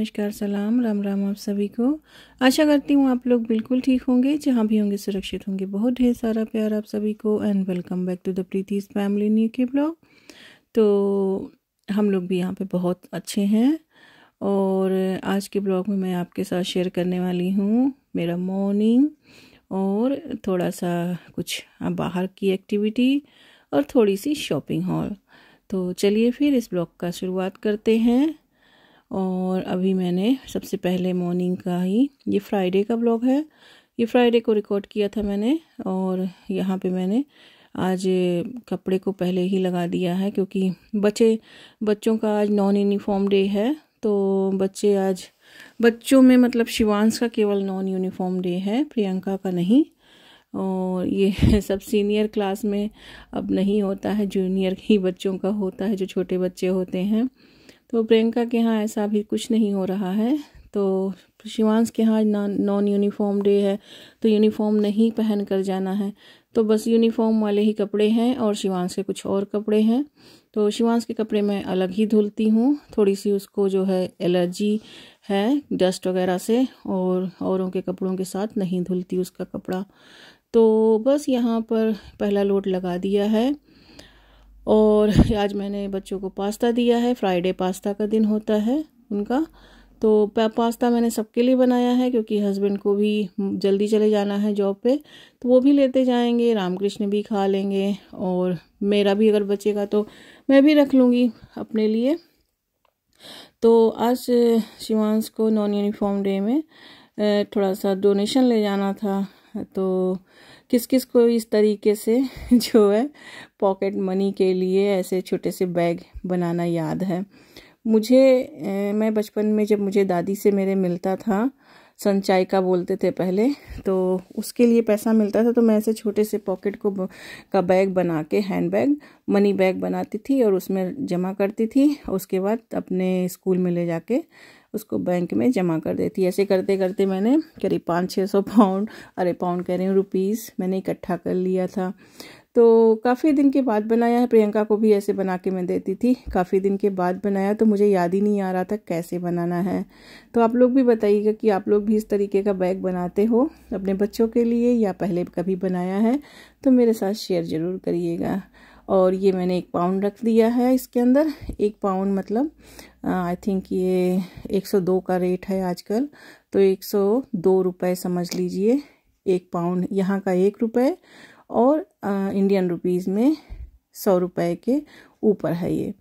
नमस्कार, सलाम, राम राम आप सभी को। आशा करती हूँ आप लोग बिल्कुल ठीक होंगे, जहाँ भी होंगे सुरक्षित होंगे। बहुत ढेर सारा प्यार आप सभी को and welcome back to the Preeti's family new के ब्लॉग। तो हम लोग भी यहाँ पे बहुत अच्छे हैं और आज के ब्लॉग में मैं आपके साथ शेयर करने वाली हूँ मेरा मॉर्निंग और थोड़ा सा कुछ बाहर की एक्टिविटी और थोड़ी सी शॉपिंग हॉल। तो चलिए फिर इस ब्लॉग का शुरुआत करते हैं। और अभी मैंने सबसे पहले मॉर्निंग का ही, ये फ्राइडे का ब्लॉग है, ये फ्राइडे को रिकॉर्ड किया था मैंने। और यहाँ पे मैंने आज कपड़े को पहले ही लगा दिया है क्योंकि बच्चों का आज नॉन यूनिफॉर्म डे है। तो बच्चों में मतलब शिवांश का केवल नॉन यूनिफॉर्म डे है, प्रियंका का नहीं। और ये सब सीनियर क्लास में अब नहीं होता है, जूनियर ही बच्चों का होता है, जो छोटे बच्चे होते हैं। तो प्रियंका के यहाँ ऐसा भी कुछ नहीं हो रहा है। तो शिवांश के यहाँ नॉन यूनिफॉर्म डे है, तो यूनिफॉर्म नहीं पहन कर जाना है। तो बस यूनिफॉर्म वाले ही कपड़े हैं और शिवांश के कुछ और कपड़े हैं। तो शिवांश के कपड़े मैं अलग ही धुलती हूँ, थोड़ी सी उसको जो है एलर्जी है डस्ट वगैरह से, और औरों के कपड़ों के साथ नहीं धुलती उसका कपड़ा। तो बस यहाँ पर पहला लोड लगा दिया है। और आज मैंने बच्चों को पास्ता दिया है, फ्राइडे पास्ता का दिन होता है उनका। तो पास्ता मैंने सबके लिए बनाया है क्योंकि हस्बैंड को भी जल्दी चले जाना है जॉब पे, तो वो भी लेते जाएंगे, रामकृष्ण भी खा लेंगे और मेरा भी अगर बचेगा तो मैं भी रख लूँगी अपने लिए। तो आज शिवांश को नॉन यूनिफॉर्म डे में थोड़ा सा डोनेशन ले जाना था। तो किस किस को इस तरीके से जो है पॉकेट मनी के लिए ऐसे छोटे से बैग बनाना याद है मुझे। मैं बचपन में जब मुझे दादी से मेरे मिलता था, संचय का बोलते थे पहले, तो उसके लिए पैसा मिलता था, तो मैं ऐसे छोटे से पॉकेट का बैग बना के, हैंड बैग, मनी बैग बनाती थी और उसमें जमा करती थी। उसके बाद अपने स्कूल में ले जाके उसको बैंक में जमा कर देती। ऐसे करते करते मैंने करीब 500-600 पाउंड, पाउंड कह रही हूँ, रुपीज़ मैंने इकट्ठा कर लिया था। तो काफ़ी दिन के बाद बनाया है, प्रियंका को भी ऐसे बना के मैं देती थी। काफ़ी दिन के बाद बनाया तो मुझे याद ही नहीं आ रहा था कैसे बनाना है। तो आप लोग भी बताइएगा कि आप लोग भी इस तरीके का बैग बनाते हो अपने बच्चों के लिए या पहले कभी बनाया है, तो मेरे साथ शेयर ज़रूर करिएगा। और ये मैंने 1 पाउंड रख दिया है इसके अंदर। 1 पाउंड मतलब आई थिंक ये 102 का रेट है आजकल, तो 102 रुपये समझ लीजिए 1 पाउंड। यहाँ का 1 रुपये और इंडियन रुपीज़ में 100 रुपये के ऊपर है ये।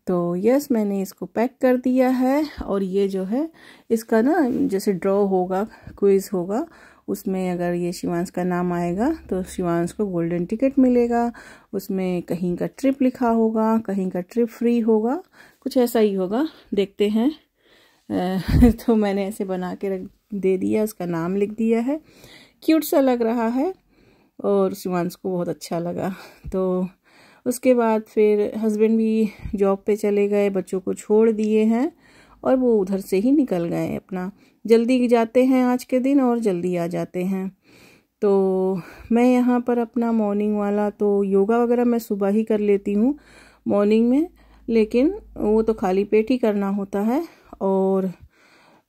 तो यस, मैंने इसको पैक कर दिया है। और ये जो है इसका ना जैसे ड्रॉ होगा, क्विज़ होगा, उसमें अगर ये शिवांश का नाम आएगा तो शिवांश को गोल्डन टिकट मिलेगा। उसमें कहीं का ट्रिप लिखा होगा, कहीं का ट्रिप फ्री होगा, कुछ ऐसा ही होगा, देखते हैं। तो मैंने ऐसे बना के दे दिया, उसका नाम लिख दिया है। क्यूट सा लग रहा है और शिवांश को बहुत अच्छा लगा। तो उसके बाद फिर हस्बैंड भी जॉब पे चले गए, बच्चों को छोड़ दिए हैं और वो उधर से ही निकल गए। अपना जल्दी जाते हैं आज के दिन और जल्दी आ जाते हैं। तो मैं यहाँ पर अपना मॉर्निंग वाला, तो योगा वगैरह मैं सुबह ही कर लेती हूँ मॉर्निंग में, लेकिन वो तो खाली पेट ही करना होता है। और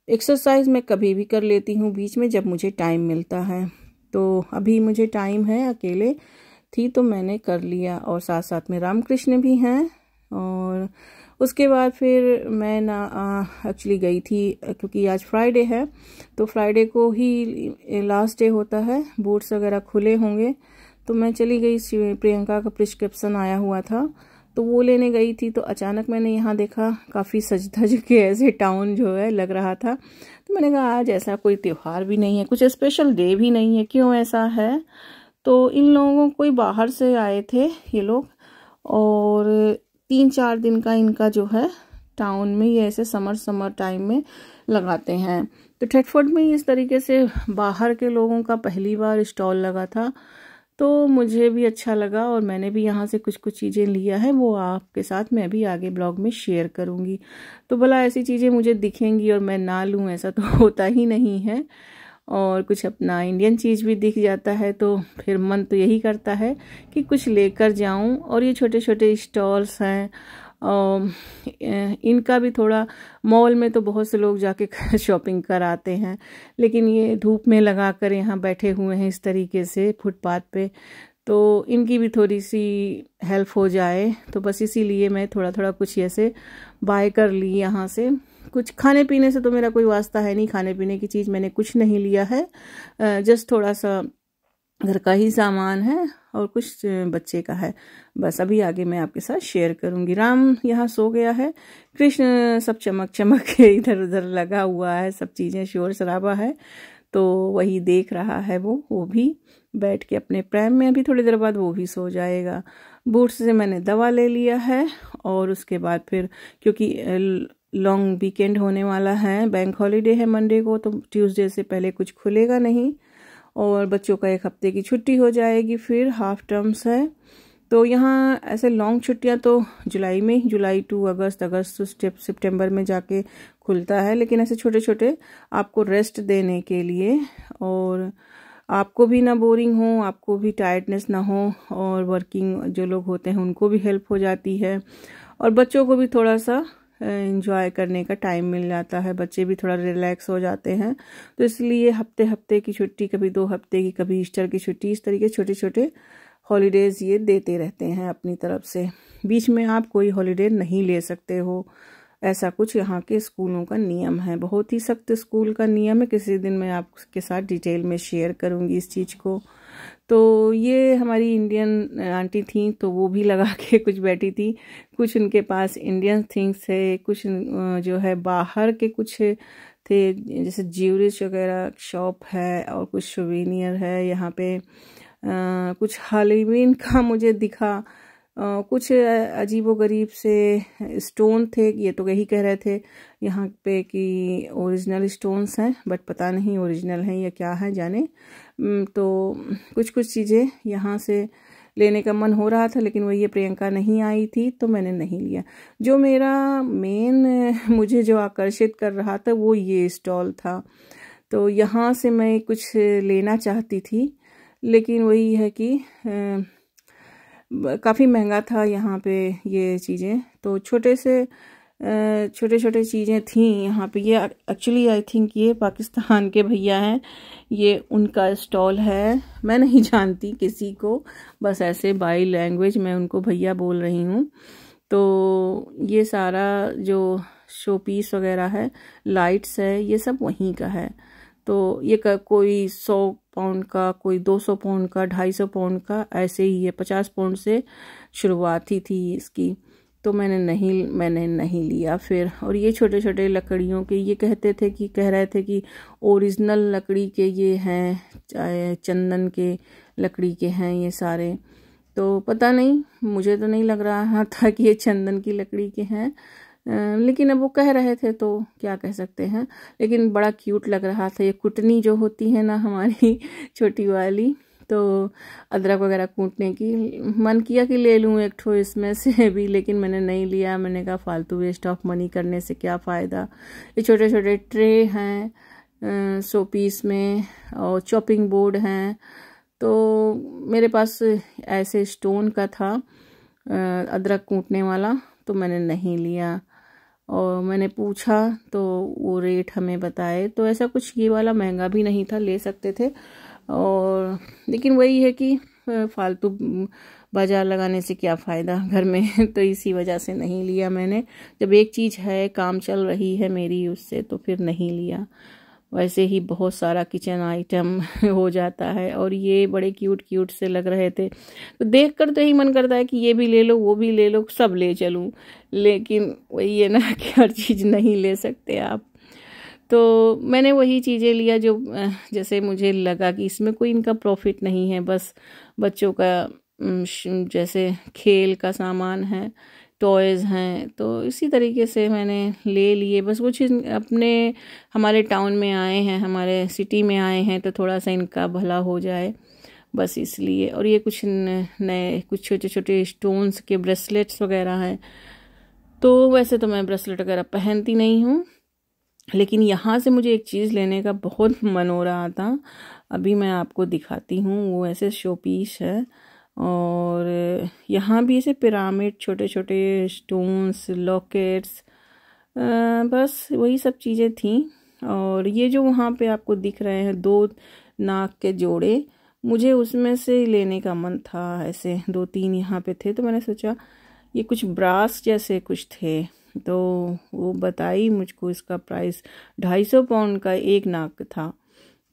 एक्सरसाइज मैं कभी भी कर लेती हूँ बीच में जब मुझे टाइम मिलता है। तो अभी मुझे टाइम है, अकेले थी तो मैंने कर लिया, और साथ साथ में रामकृष्ण भी हैं। और उसके बाद फिर मैं एक्चुअली गई थी क्योंकि आज फ्राइडे है, तो फ्राइडे को ही लास्ट डे होता है, बोर्ड्स वगैरह खुले होंगे। तो मैं चली गई, प्रियंका का प्रिस्क्रिप्शन आया हुआ था तो वो लेने गई थी। तो अचानक मैंने यहाँ देखा काफ़ी सज धज के ऐसे टाउन जो है लग रहा था। तो मैंने कहा आज ऐसा कोई त्यौहार भी नहीं है, कुछ स्पेशल डे भी नहीं है, क्यों ऐसा है। तो इन लोगों कोई बाहर से आए थे ये लोग, और 3-4 दिन का इनका जो है टाउन में ये ऐसे समर टाइम में लगाते हैं। तो ट्रेडफोर्ड में इस तरीके से बाहर के लोगों का पहली बार स्टॉल लगा था, तो मुझे भी अच्छा लगा और मैंने भी यहाँ से कुछ चीज़ें लिया है, वो आपके साथ मैं भी आगे ब्लॉग में शेयर करूँगी। तो भला ऐसी चीज़ें मुझे दिखेंगी और मैं ना लूँ, ऐसा तो होता ही नहीं है। और कुछ अपना इंडियन चीज़ भी दिख जाता है तो फिर मन तो यही करता है कि कुछ लेकर जाऊं। और ये छोटे छोटे स्टॉल्स हैं इनका भी थोड़ा, मॉल में तो बहुत से लोग जाके शॉपिंग कराते हैं, लेकिन ये धूप में लगा कर यहाँ बैठे हुए हैं इस तरीके से फुटपाथ पे, तो इनकी भी थोड़ी सी हेल्प हो जाए, तो बस इसीलिए मैं थोड़ा थोड़ा कुछ ऐसे बाय कर ली यहाँ से। कुछ खाने पीने से तो मेरा कोई वास्ता है नहीं, खाने पीने की चीज़ मैंने कुछ नहीं लिया है, जस्ट थोड़ा सा घर का ही सामान है और कुछ बच्चे का है, बस अभी आगे मैं आपके साथ शेयर करूंगी। राम यहाँ सो गया है, कृष्ण सब चमक चमक के इधर उधर लगा हुआ है, सब चीज़ें शोर शराबा है, तो वही देख रहा है वो भी बैठ के अपने प्रेम में। अभी थोड़ी देर बाद वो भी सो जाएगा। बूट्स से मैंने दवा ले लिया है, और उसके बाद फिर क्योंकि लॉन्ग वीकेंड होने वाला है, बैंक हॉलीडे है मंडे को, तो ट्यूसडे से पहले कुछ खुलेगा नहीं, और बच्चों का 1 हफ्ते की छुट्टी हो जाएगी, फिर हाफ टर्म्स है। तो यहाँ ऐसे लॉन्ग छुट्टियाँ तो जुलाई में, जुलाई टू अगस्त, अगस्त टू सितंबर में जाके खुलता है, लेकिन ऐसे छोटे छोटे आपको रेस्ट देने के लिए, और आपको भी ना बोरिंग हो, आपको भी टायर्डनेस ना हो, और वर्किंग जो लोग होते हैं उनको भी हेल्प हो जाती है, और बच्चों को भी थोड़ा सा एंजॉय करने का टाइम मिल जाता है, बच्चे भी थोड़ा रिलैक्स हो जाते हैं। तो इसलिए हफ्ते हफ्ते की छुट्टी, कभी 2 हफ्ते की, कभी ईस्टर की छुट्टी, इस तरीके छोटे छोटे हॉलीडेज़ ये देते रहते हैं अपनी तरफ से। बीच में आप कोई हॉलीडे नहीं ले सकते हो, ऐसा कुछ यहाँ के स्कूलों का नियम है, बहुत ही सख्त स्कूल का नियम है। किसी दिन मैं आपके साथ डिटेल में शेयर करूँगी इस चीज़ को। तो ये हमारी इंडियन आंटी थी, तो वो भी लगा के कुछ बैठी थी, कुछ उनके पास इंडियन थिंग्स है, कुछ जो है बाहर के कुछ थे, जैसे ज्वेलरीज वगैरह शॉप है, और कुछ सोवेनियर है यहाँ पे। कुछ हैलोवीन का मुझे दिखा, कुछ अजीबोगरीब से स्टोन थे, ये तो यही कह रहे थे यहाँ पे कि ओरिजिनल स्टोन्स हैं, बट पता नहीं ओरिजिनल हैं या क्या है जाने। तो कुछ कुछ चीज़ें यहाँ से लेने का मन हो रहा था, लेकिन वही ये प्रियंका नहीं आई थी, तो मैंने नहीं लिया। जो मेरा मेन मुझे जो आकर्षित कर रहा था वो ये स्टॉल था, तो यहाँ से मैं कुछ लेना चाहती थी, लेकिन वही है कि काफ़ी महंगा था यहाँ पे ये चीज़ें। तो छोटे छोटे चीज़ें थी यहाँ पे। ये एक्चुअली आई थिंक ये पाकिस्तान के भैया हैं, ये उनका स्टॉल है। मैं नहीं जानती किसी को, बस ऐसे बाय लैंग्वेज मैं उनको भैया बोल रही हूँ। तो ये सारा जो शो पीस वगैरह है, लाइट्स है, ये सब वहीं का है। तो ये कोई 100 पाउंड का, कोई 200 पाउंड का, 250 पाउंड का, ऐसे ही है। 50 पाउंड से शुरुआत ही थी इसकी, तो मैंने नहीं लिया फिर। और ये छोटे छोटे लकड़ियों के, ये कह रहे थे कि ओरिजिनल लकड़ी के ये हैं, चंदन के लकड़ी के हैं ये सारे। तो पता नहीं, मुझे तो नहीं लग रहा था कि ये चंदन की लकड़ी के हैं, लेकिन अब वो कह रहे थे तो क्या कह सकते हैं। लेकिन बड़ा क्यूट लग रहा था। ये कुटनी जो होती है ना हमारी छोटी वाली, तो अदरक वगैरह कूटने की मन किया कि ले लूँ एक ठो इसमें से भी, लेकिन मैंने नहीं लिया। मैंने कहा फालतू वेस्ट ऑफ मनी करने से क्या फ़ायदा। ये छोटे छोटे ट्रे हैं शो पीस में, और चॉपिंग बोर्ड हैं। तो मेरे पास ऐसे स्टोन का था अदरक कूटने वाला, तो मैंने नहीं लिया। और मैंने पूछा तो वो रेट हमें बताए, तो ऐसा कुछ ये वाला महंगा भी नहीं था, ले सकते थे। और लेकिन वही है कि फालतू बाजार लगाने से क्या फ़ायदा घर में, तो इसी वजह से नहीं लिया मैंने। जब एक चीज़ है, काम चल रही है मेरी उससे, तो फिर नहीं लिया। वैसे ही बहुत सारा किचन आइटम हो जाता है, और ये बड़े क्यूट से लग रहे थे, तो देखकर तो ही मन करता है कि ये भी ले लो, वो भी ले लो, सब ले चलूं। लेकिन वही है ना कि हर चीज़ नहीं ले सकते आप। तो मैंने वही चीज़ें लिया जो जैसे मुझे लगा कि इसमें कोई इनका प्रॉफिट नहीं है, बस बच्चों का जैसे खेल का सामान है, टॉयज़ हैं, तो इसी तरीके से मैंने ले लिए। बस कुछ अपने हमारे टाउन में आए हैं, हमारे सिटी में आए हैं, तो थोड़ा सा इनका भला हो जाए, बस इसलिए। और ये कुछ नए कुछ छोटे छोटे स्टोन्स के ब्रेसलेट्स वगैरह हैं। तो वैसे तो मैं ब्रेसलेट वगैरह पहनती नहीं हूँ, लेकिन यहाँ से मुझे एक चीज़ लेने का बहुत मन हो रहा था। अभी मैं आपको दिखाती हूँ। वो ऐसे शो पीस है, और यहाँ भी ऐसे पिरामिड, छोटे छोटे स्टोन्स, लॉकेट्स, बस वही सब चीज़ें थी। और ये जो वहाँ पे आपको दिख रहे हैं 2 नाक के जोड़े, मुझे उसमें से लेने का मन था। ऐसे 2-3 यहाँ पे थे, तो मैंने सोचा ये कुछ ब्रास जैसे कुछ थे, तो वो बताई मुझको इसका प्राइस 250 पाउंड का एक नाक था।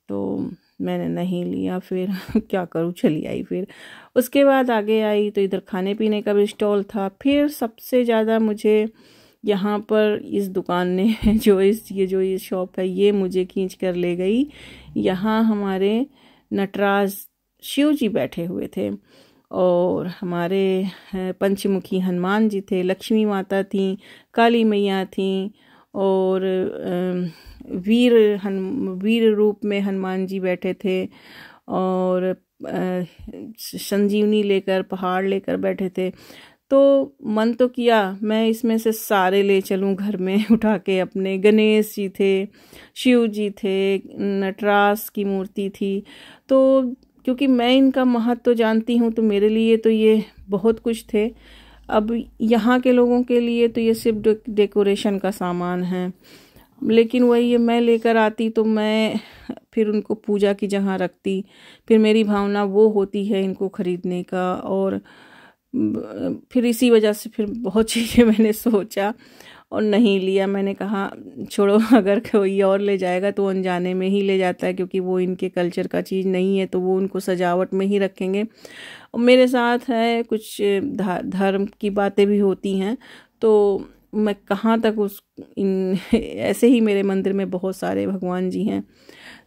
तो मैंने नहीं लिया, फिर क्या करूँ, चली आई। फिर उसके बाद आगे आई तो इधर खाने पीने का भी स्टॉल था। फिर सबसे ज़्यादा मुझे यहाँ पर इस दुकान ने ये शॉप है, ये मुझे खींच कर ले गई। यहाँ हमारे नटराज शिव जी बैठे हुए थे और हमारे पंचमुखी हनुमान जी थे, लक्ष्मी माता थी, काली मैया थी और वीर रूप में हनुमान जी बैठे थे और संजीवनी लेकर, पहाड़ लेकर बैठे थे। तो मन तो किया मैं इसमें से सारे ले चलूं घर में उठा के अपने। गणेश जी थे, शिव जी थे, नटराज की मूर्ति थी। तो क्योंकि मैं इनका महत्व तो जानती हूँ, तो मेरे लिए तो ये बहुत कुछ थे। अब यहाँ के लोगों के लिए तो ये सिर्फ डेकोरेशन का सामान है, लेकिन वही ये मैं लेकर आती तो मैं फिर उनको पूजा की जगह रखती। फिर मेरी भावना वो होती है इनको खरीदने का, और फिर इसी वजह से फिर बहुत चीज़ें मैंने सोचा और नहीं लिया। मैंने कहा छोड़ो, अगर कोई और ले जाएगा तो अनजाने में ही ले जाता है, क्योंकि वो इनके कल्चर का चीज़ नहीं है, तो वो उनको सजावट में ही रखेंगे। और मेरे साथ है कुछ धर्म की बातें भी होती हैं, तो मैं कहाँ तक ऐसे ही मेरे मंदिर में बहुत सारे भगवान जी हैं,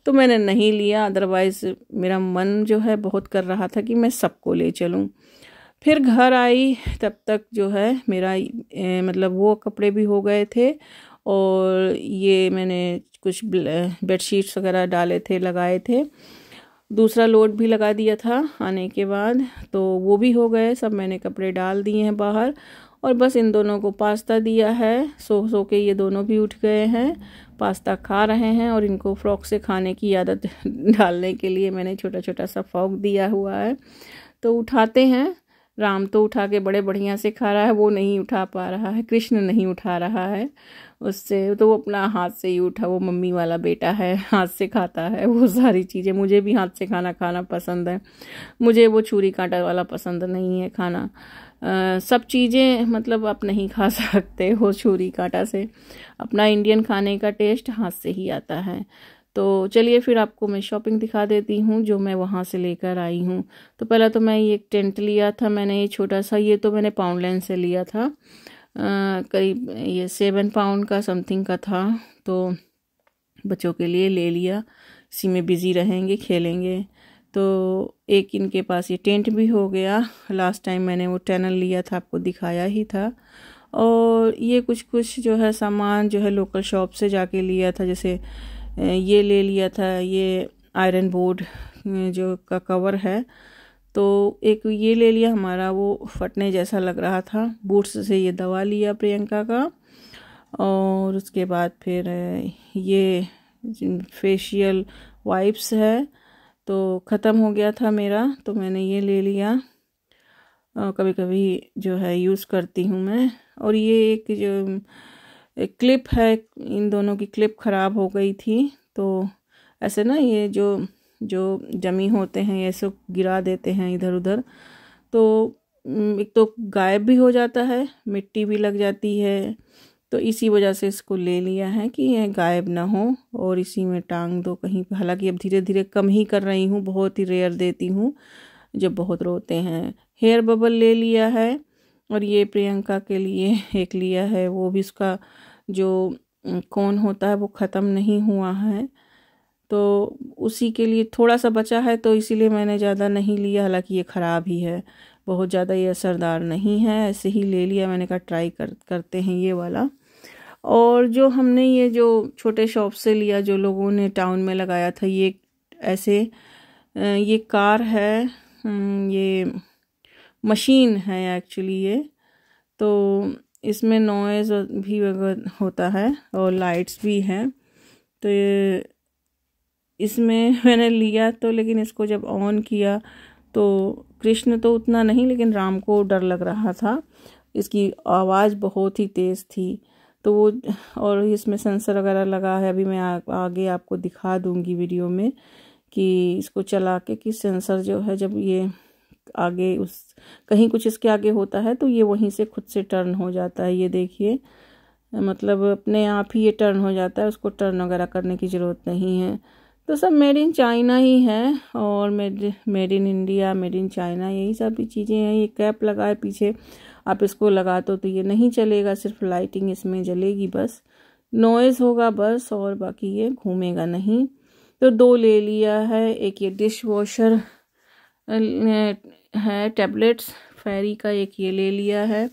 तो मैंने नहीं लिया। अदरवाइज़ मेरा मन जो है बहुत कर रहा था कि मैं सबको ले चलूँ। फिर घर आई तब तक जो है मेरा मतलब वो कपड़े भी हो गए थे, और ये मैंने कुछ बेडशीट्स वगैरह डाले थे, लगाए थे। दूसरा लोड भी लगा दिया था आने के बाद, तो वो भी हो गए सब। मैंने कपड़े डाल दिए हैं बाहर, और बस इन दोनों को पास्ता दिया है। सो के ये दोनों भी उठ गए हैं, पास्ता खा रहे हैं। और इनको फ्रॉक से खाने की आदत डालने के लिए मैंने छोटा छोटा सा फॉक दिया हुआ है, तो उठाते हैं। राम तो उठा के बड़े बढ़िया से खा रहा है, वो नहीं उठा पा रहा है, कृष्ण नहीं उठा रहा है उससे, तो वो अपना हाथ से ही उठा। वो मम्मी वाला बेटा है, हाथ से खाता है वो सारी चीज़ें। मुझे भी हाथ से खाना पसंद है, मुझे वो छुरी कांटा वाला पसंद नहीं है खाना। सब चीज़ें मतलब आप नहीं खा सकते हो छुरी कांटा से। अपना इंडियन खाने का टेस्ट हाथ से ही आता है। तो चलिए फिर आपको मैं शॉपिंग दिखा देती हूँ जो मैं वहाँ से लेकर आई हूँ। तो पहला तो मैं ये एक टेंट लिया था मैंने, ये छोटा सा, ये तो मैंने पाउंडलैंड से लिया था। करीब ये 7 पाउंड का समथिंग का था, तो बच्चों के लिए ले लिया। इसी में बिज़ी रहेंगे, खेलेंगे। तो एक इनके पास ये टेंट भी हो गया। लास्ट टाइम मैंने वो टनल लिया था, आपको दिखाया ही था। और ये कुछ जो है सामान जो है लोकल शॉप से जाके लिया था। जैसे ये ले लिया था, ये आयरन बोर्ड जो का कवर है, तो एक ये ले लिया। हमारा वो फटने जैसा लग रहा था। बूट्स से ये दवा लिया प्रियंका का। और उसके बाद फिर ये फेशियल वाइप्स है, तो ख़त्म हो गया था मेरा, तो मैंने ये ले लिया। कभी कभी जो है यूज़ करती हूँ मैं। और ये एक जो एक क्लिप है, इन दोनों की क्लिप ख़राब हो गई थी, तो ऐसे ना ये जो जमी होते हैं ये सब गिरा देते हैं इधर उधर, तो एक तो गायब भी हो जाता है, मिट्टी भी लग जाती है, तो इसी वजह से इसको ले लिया है कि ये गायब ना हो। और इसी में टांग दो कहीं पे। हालांकि अब धीरे धीरे कम ही कर रही हूँ, बहुत ही रेयर देती हूँ जब बहुत रोते हैं। हेयर बबल ले लिया है, और ये प्रियंका के लिए एक लिया है, वो भी उसका जो कोन होता है वो ख़त्म नहीं हुआ है, तो उसी के लिए थोड़ा सा बचा है, तो इसीलिए मैंने ज़्यादा नहीं लिया। हालांकि ये ख़राब ही है, बहुत ज़्यादा ये असरदार नहीं है, ऐसे ही ले लिया। मैंने कहा ट्राई करते हैं ये वाला। और जो हमने ये जो छोटे शॉप से लिया, जो लोगों ने टाउन में लगाया था, ये ऐसे ये कार है, ये मशीन है एक्चुअली ये, तो इसमें नॉइज़ भी होता है और लाइट्स भी हैं। तो ये इसमें मैंने लिया तो, लेकिन इसको जब ऑन किया तो कृष्ण तो उतना नहीं, लेकिन राम को डर लग रहा था, इसकी आवाज़ बहुत ही तेज़ थी। तो वो, और इसमें सेंसर वगैरह लगा है, अभी मैं आगे आपको दिखा दूंगी वीडियो में कि इसको चला के कि सेंसर जो है जब ये आगे उस कहीं कुछ इसके आगे होता है तो ये वहीं से खुद से टर्न हो जाता है। ये देखिए, मतलब अपने आप ही ये टर्न हो जाता है, उसको टर्न वगैरह करने की ज़रूरत नहीं है। तो सब मेड इन चाइना ही है, और made in India, made in China, यही सब चीज़ें हैं। ये कैप लगा है पीछे, आप इसको लगा तो ये नहीं चलेगा, सिर्फ लाइटिंग इसमें जलेगी बस, नॉइज़ होगा बस, और बाकी ये घूमेगा नहीं। तो 2 ले लिया है। एक ये डिश वॉशर है, टैबलेट्स फेरी का, एक ये ले लिया है।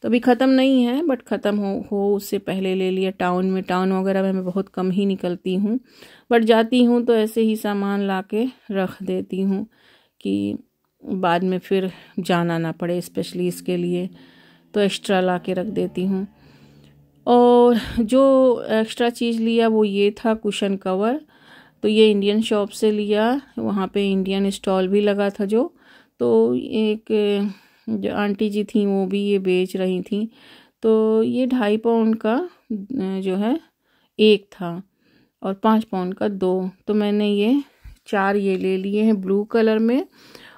तो अभी ख़त्म नहीं है, बट ख़त्म हो उससे पहले ले लिया। टाउन वगैरह में मैं बहुत कम ही निकलती हूँ, बट जाती हूँ तो ऐसे ही सामान ला के रख देती हूँ कि बाद में फिर जाना ना पड़े, स्पेशली इसके लिए, तो एक्स्ट्रा ला के रख देती हूँ। और जो एक्स्ट्रा चीज़ लिया वो ये था कुशन कवर। तो ये इंडियन शॉप से लिया, वहाँ पे इंडियन स्टॉल भी लगा था जो, तो एक जो आंटी जी थी वो भी ये बेच रही थी। तो ये 2.5 पाउंड का जो है एक था, और 5 पाउंड का 2। तो मैंने ये 4 ये ले लिए हैं ब्लू कलर में,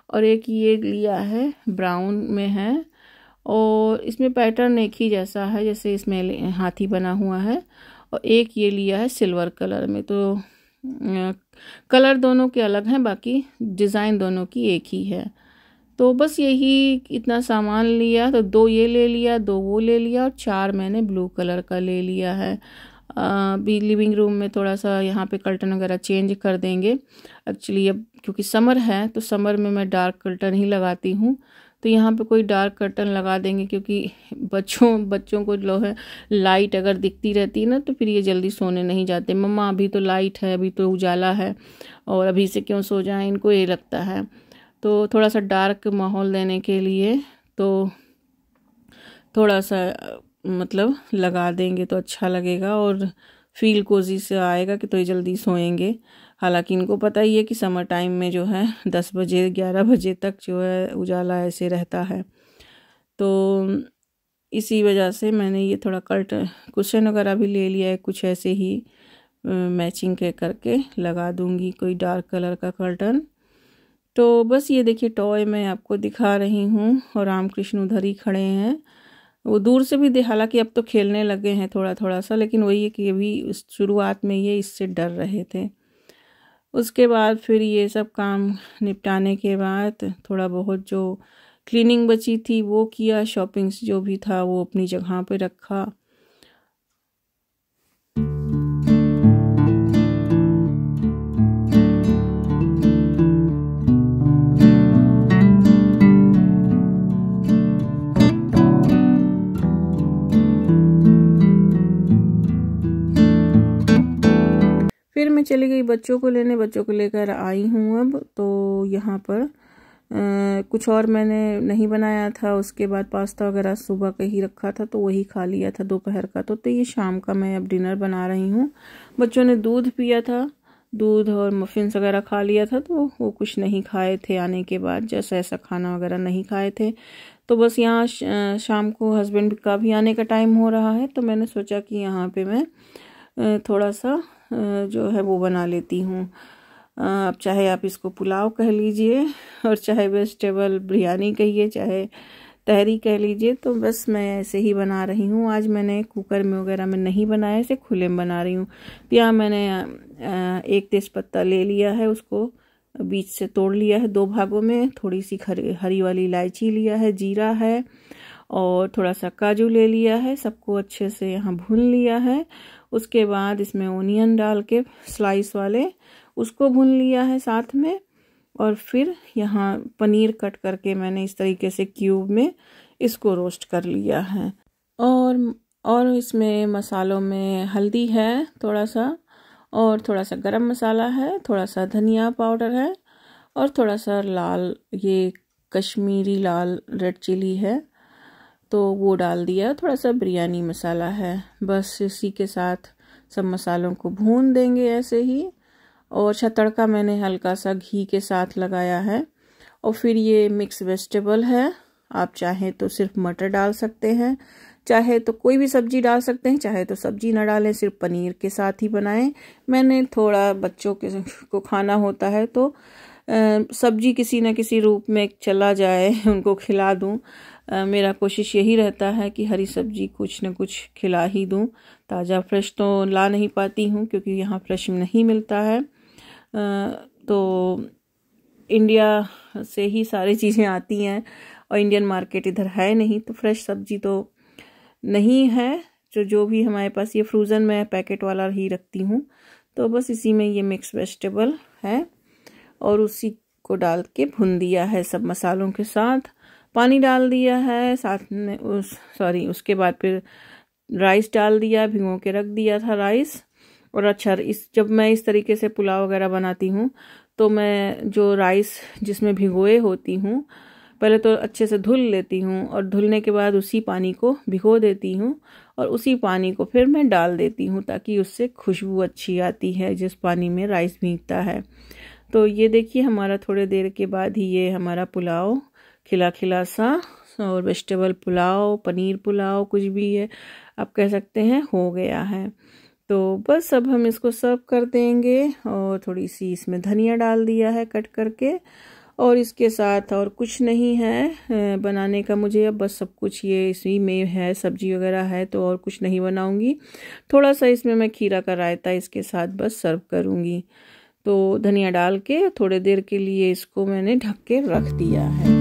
और एक ये लिया है ब्राउन में है, और इसमें पैटर्न एक ही जैसा है, जैसे इसमें हाथी बना हुआ है। और एक ये लिया है सिल्वर कलर में। तो कलर दोनों के अलग हैं, बाकी डिज़ाइन दोनों की एक ही है। तो बस यही इतना सामान लिया। तो 2 ये ले लिया, 2 वो ले लिया, और 4 मैंने ब्लू कलर का ले लिया है। अभी लिविंग रूम में थोड़ा सा यहाँ पे कर्टन वगैरह चेंज कर देंगे। एक्चुअली अब क्योंकि समर है तो समर में मैं डार्क कर्टन ही लगाती हूँ, तो यहाँ पे कोई डार्क कर्टन लगा देंगे, क्योंकि बच्चों को जो है लाइट अगर दिखती रहती है ना तो फिर ये जल्दी सोने नहीं जाते। मम्मा अभी तो लाइट है, अभी तो उजाला है, और अभी से क्यों सो जाएं, इनको ये लगता है। तो थोड़ा सा डार्क माहौल देने के लिए तो थोड़ा सा मतलब लगा देंगे तो अच्छा लगेगा, और फील कोजी से आएगा कि तो ये जल्दी सोएंगे। हालांकि इनको पता ही है कि समर टाइम में जो है 10 बजे 11 बजे तक जो है उजाला ऐसे रहता है। तो इसी वजह से मैंने ये थोड़ा कुशन वगैरह भी ले लिया है, कुछ ऐसे ही मैचिंग के करके लगा दूंगी कोई डार्क कलर का कर्टन। तो बस ये देखिए टॉय मैं आपको दिखा रही हूँ, और रामकृष्ण उधर ही खड़े हैं। वो दूर से भी हालांकि अब तो खेलने लगे हैं थोड़ा थोड़ा सा, लेकिन वही है कि अभी शुरुआत में ये इससे डर रहे थे। उसके बाद फिर ये सब काम निपटाने के बाद थोड़ा बहुत जो क्लीनिंग बची थी वो किया, शॉपिंग्स जो भी था वो अपनी जगह पे रखा। फिर मैं चली गई बच्चों को लेने, बच्चों को लेकर आई हूँ अब। तो यहाँ पर कुछ और मैंने नहीं बनाया था। उसके बाद पास्ता वगैरह सुबह का ही रखा था तो वही खा लिया था दोपहर का। तो ये शाम का मैं अब डिनर बना रही हूँ। बच्चों ने दूध पिया था, दूध और मफ़िन्स वगैरह खा लिया था, तो वो कुछ नहीं खाए थे आने के बाद, जैसा ऐसा खाना वगैरह नहीं खाए थे। तो बस यहाँ शाम को हस्बैंड का भी आने का टाइम हो रहा है, तो मैंने सोचा कि यहाँ पे मैं थोड़ा सा जो है वो बना लेती हूँ। अब चाहे आप इसको पुलाव कह लीजिए, और चाहे वेजिटेबल बिरयानी कहिए, चाहे तहरी कह लीजिए, तो बस मैं ऐसे ही बना रही हूँ। आज मैंने कुकर में वगैरह में नहीं बनाया, ऐसे खुले में बना रही हूँ। तो यहाँ मैंने एक तेज़पत्ता ले लिया है, उसको बीच से तोड़ लिया है 2 भागों में, थोड़ी सी हरी वाली इलायची लिया है, जीरा है, और थोड़ा सा काजू ले लिया है। सबको अच्छे से यहाँ भून लिया है। उसके बाद इसमें ओनियन डाल के स्लाइस वाले उसको भून लिया है साथ में। और फिर यहाँ पनीर कट करके मैंने इस तरीके से क्यूब में इसको रोस्ट कर लिया है। और इसमें मसालों में हल्दी है थोड़ा सा, और थोड़ा सा गरम मसाला है, थोड़ा सा धनिया पाउडर है, और थोड़ा सा लाल, ये कश्मीरी लाल रेड चिली है तो वो डाल दिया, थोड़ा सा बिरयानी मसाला है। बस इसी के साथ सब मसालों को भून देंगे ऐसे ही। और तड़का मैंने हल्का सा घी के साथ लगाया है, और फिर ये मिक्स वेजिटेबल है, आप चाहें तो सिर्फ मटर डाल सकते हैं, चाहे तो कोई भी सब्जी डाल सकते हैं, चाहे तो सब्जी ना डालें, सिर्फ पनीर के साथ ही बनाएं। मैंने थोड़ा बच्चों को खाना होता है तो सब्जी किसी न किसी रूप में चला जाए, उनको खिला दूं। मेरा कोशिश यही रहता है कि हरी सब्जी कुछ न कुछ खिला ही दूं। ताज़ा फ्रेश तो ला नहीं पाती हूं क्योंकि यहाँ फ्रेश नहीं मिलता है, तो इंडिया से ही सारी चीज़ें आती हैं और इंडियन मार्केट इधर है नहीं, तो फ्रेश सब्जी तो नहीं है। जो भी हमारे पास ये फ्रोज़न में पैकेट वाला ही रखती हूँ। तो बस इसी में ये मिक्स वेजिटेबल है और उसी को डाल के भून दिया है सब मसालों के साथ। पानी डाल दिया है साथ में उसके बाद फिर राइस डाल दिया, भिगो के रख दिया था राइस। और अच्छा, जब मैं इस तरीके से पुलाव वगैरह बनाती हूँ तो मैं जो राइस जिसमें भिगोए होती हूँ पहले तो अच्छे से धुल लेती हूँ और धुलने के बाद उसी पानी को भिगो देती हूँ और उसी पानी को फिर मैं डाल देती हूँ ताकि उससे खुशबू अच्छी आती है जिस पानी में राइस भीगता है। तो ये देखिए हमारा थोड़ी देर के बाद ही ये हमारा पुलाव खिला खिला सा और वेजिटेबल पुलाव, पनीर पुलाव, कुछ भी है आप कह सकते हैं, हो गया है। तो बस अब हम इसको सर्व कर देंगे और थोड़ी सी इसमें धनिया डाल दिया है कट करके और इसके साथ और कुछ नहीं है बनाने का मुझे, अब बस सब कुछ ये इसी में है, सब्जी वगैरह है तो और कुछ नहीं बनाऊंगी। थोड़ा सा इसमें मैं खीरा का रायता इसके साथ बस सर्व करूंगी। तो धनिया डाल के थोड़ी देर के लिए इसको मैंने ढक के रख दिया है।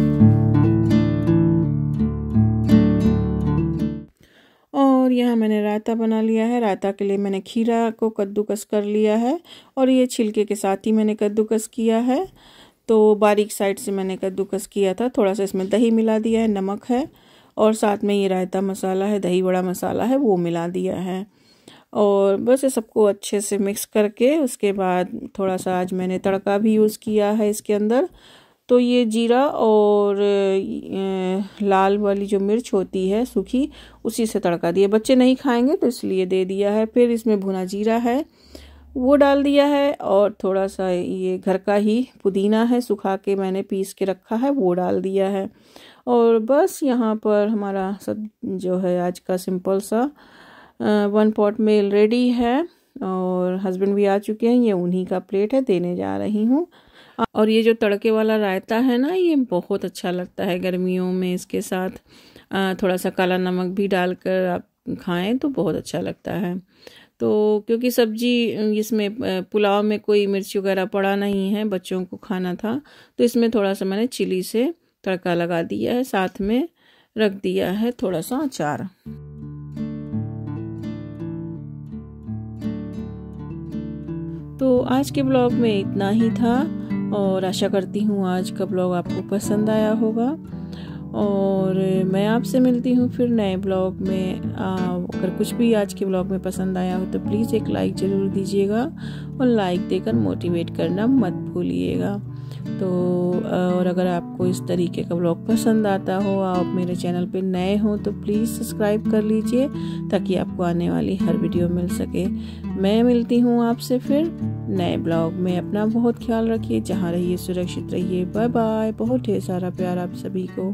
और यहाँ मैंने रायता बना लिया है। रायता के लिए मैंने खीरा को कद्दूकस कर लिया है और ये छिलके के साथ ही मैंने कद्दूकस किया है। तो बारीक साइड से मैंने कद्दूकस किया था। थोड़ा सा इसमें दही मिला दिया है, नमक है और साथ में ये रायता मसाला है, दही बड़ा मसाला है, वो मिला दिया है। और बस ये सबको अच्छे से मिक्स करके उसके बाद थोड़ा सा आज मैंने तड़का भी यूज़ किया है इसके अंदर। तो ये जीरा और लाल वाली जो मिर्च होती है सूखी, उसी से तड़का दिया। बच्चे नहीं खाएंगे तो इसलिए दे दिया है। फिर इसमें भुना जीरा है वो डाल दिया है और थोड़ा सा ये घर का ही पुदीना है सुखा के मैंने पीस के रखा है, वो डाल दिया है। और बस यहाँ पर हमारा सब जो है आज का सिंपल सा 1 पॉट मील रेडी है और हस्बैंड भी आ चुके हैं। ये उन्हीं का प्लेट है, देने जा रही हूँ। और ये जो तड़के वाला रायता है ना, ये बहुत अच्छा लगता है गर्मियों में। इसके साथ थोड़ा सा काला नमक भी डालकर आप खाएं तो बहुत अच्छा लगता है। तो क्योंकि सब्जी इसमें पुलाव में कोई मिर्च वगैरह पड़ा नहीं है, बच्चों को खाना था, तो इसमें थोड़ा सा मैंने चिली से तड़का लगा दिया है, साथ में रख दिया है थोड़ा सा अचार। तो आज के ब्लॉग में इतना ही था और आशा करती हूँ आज का ब्लॉग आपको पसंद आया होगा और मैं आपसे मिलती हूँ फिर नए ब्लॉग में। अगर कुछ भी आज के ब्लॉग में पसंद आया हो तो प्लीज़ एक लाइक ज़रूर दीजिएगा और लाइक देकर मोटिवेट करना मत भूलिएगा। तो और अगर आपको इस तरीके का ब्लॉग पसंद आता हो, आप मेरे चैनल पे नए हो तो प्लीज़ सब्सक्राइब कर लीजिए ताकि आपको आने वाली हर वीडियो मिल सके। मैं मिलती हूँ आपसे फिर नए ब्लॉग में। अपना बहुत ख्याल रखिए, जहाँ रहिए सुरक्षित रहिए। Bye bye. बहुत ढेर सारा प्यार आप सभी को।